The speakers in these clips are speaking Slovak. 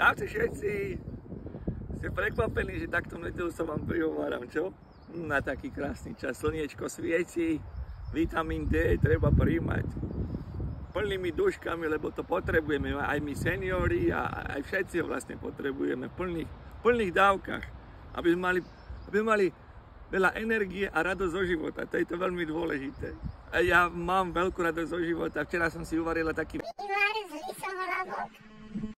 Čaute všetci! Ste prekvapení, že takto nedeľu sa vám prihováram, čo? Na taký krásny čas. Slniečko svieti, vitamín D treba príjmať plnými duškami, lebo to potrebujeme. Aj my seniori a aj všetci ho vlastne potrebujeme v plných dávkach, aby sme mali veľa energie a radosť zo života. To je to veľmi dôležité. A ja mám veľkú radosť zo života. Včera som si uvarila taký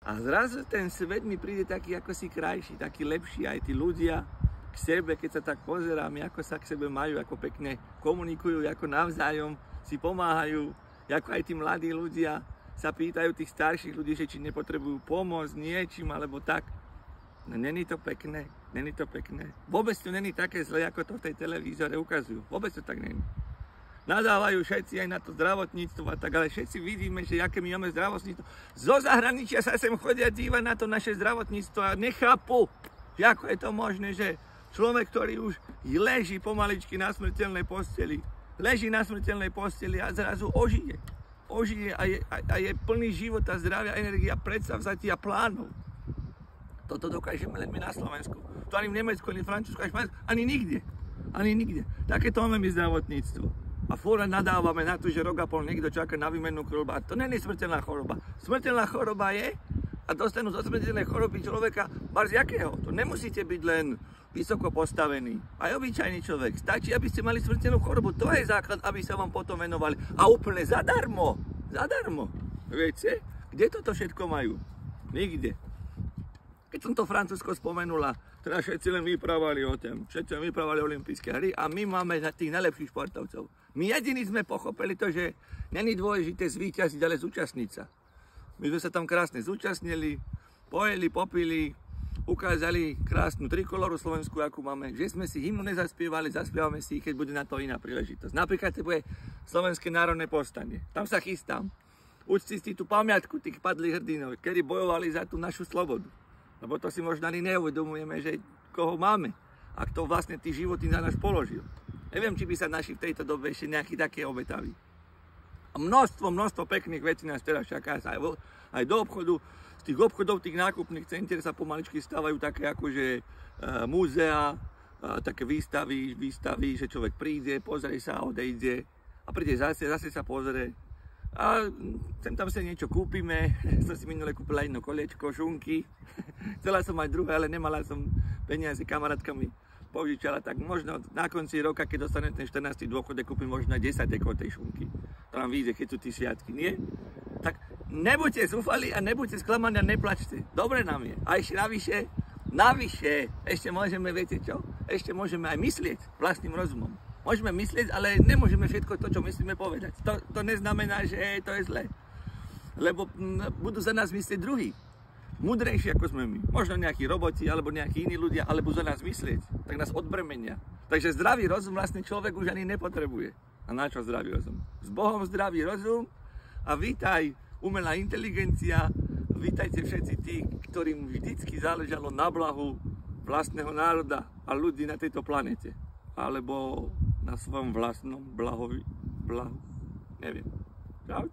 a zrazu ten svet mi príde taký ako si krajší, taký lepší, aj tí ľudia k sebe, keď sa tak pozerám, ako sa k sebe majú, ako pekne komunikujú, ako navzájom si pomáhajú, ako aj tí mladí ľudia sa pýtajú tých starších ľudí, že či nepotrebujú pomoc niečím alebo tak. No není to pekné, není to pekné. Vôbec to není také zle, ako to v tej televízore ukazujú. Vôbec to tak není. Nadávajú všetci aj na to zdravotníctvo a tak, ale všetci vidíme, že aké my máme zdravotníctvo. Zo zahraničia sa sem chodia dívať na to naše zdravotníctvo a nechápu, že ako je to možné, že človek, ktorý už leží pomaličky na smrteľnej posteli, leží na smrteľnej posteli a zrazu ožije. Ožije a je plný života, zdravia, energia, predsavzatia, plánov. Toto dokážeme len my na Slovensku. To ani v Nemecku, ani v Francúzsku, ani nikde. Ani nikde. Takéto máme my zdravotníctvo. A fúra nadávame na to, že rok a pol niekto čaká na výmennú chorobu. A to nie je smrteľná choroba. Smrteľná choroba je, a dostanú zo smrteľnej choroby človeka bar z jakého. To nemusíte byť len vysoko postavený. Aj obyčajný človek. Stačí, aby ste mali smrteľnú chorobu. To je základ, aby sa vám potom venovali. A úplne zadarmo. Zadarmo. Viete? Kde toto všetko majú? Nikde. Keď som to Francúzsko spomenula, teda všetci len vyprávali o tom. Všetci len vyprávali olympijské hry a my máme tých najlepších športovcov. My jediní sme pochopili to, že není dôležité zvíťaziť, ale zúčastniť sa. My sme sa tam krásne zúčastnili, pojeli, popili, ukázali krásnu trikoloru slovenskú, akú máme. Že sme si hymnu nezaspievali, zaspievame si, keď bude na to iná príležitosť. Napríklad to bude Slovenské národné povstanie. Tam sa chystám. Uctiť si tú pamiatku tých padlých hrdinov, ktorí bojovali za tú našu slobodu. Lebo to si možno ani neuvedomujeme, že koho máme a kto vlastne tí životy za nás položil. Neviem, či by sa naši v tejto dobe ešte nejaký také obetaví. A množstvo pekných vecí nás teraz čaká aj do obchodu. Z tých obchodov, tých nákupných centier sa pomaličky stávajú také akože múzea, také výstavy, že človek príde, pozrie sa, odejde a príde zase sa pozrie. A sem tam sa niečo kúpime. Som si minule kúpila jedno koliečko, šunky. Chcela som mať druhé, ale nemala som peniaze, kamarátka mi požičala, tak možno na konci roka, keď dostanem ten 14. dôchodek, kúpim možno 10 dekov tej šunky. To nám vyjde, keď sú tí sviatky, nie? Tak nebuďte zúfali a nebuďte sklamaní a neplačte. Dobre nám je. A ešte navyše, ešte môžeme, viete čo? Ešte môžeme aj myslieť vlastným rozumom. Môžeme myslieť, ale nemôžeme všetko to, čo myslíme, povedať. To neznamená, že to je zlé. Lebo budú za nás myslieť druhí. Múdrejší ako sme my. Možno nejakí roboti, alebo nejakí iní ľudia, ale budú za nás myslieť. Tak nás odbremenia. Takže zdravý rozum vlastne človek už ani nepotrebuje. A na čo zdravý rozum? S Bohom zdravý rozum a vítaj umelá inteligencia. Vítajte všetci tí, ktorým vždycky záležalo na blahu vlastného národa a ľudí na tejto planete. Alebo na svojom vlastnom blahu. Neviem. Čau.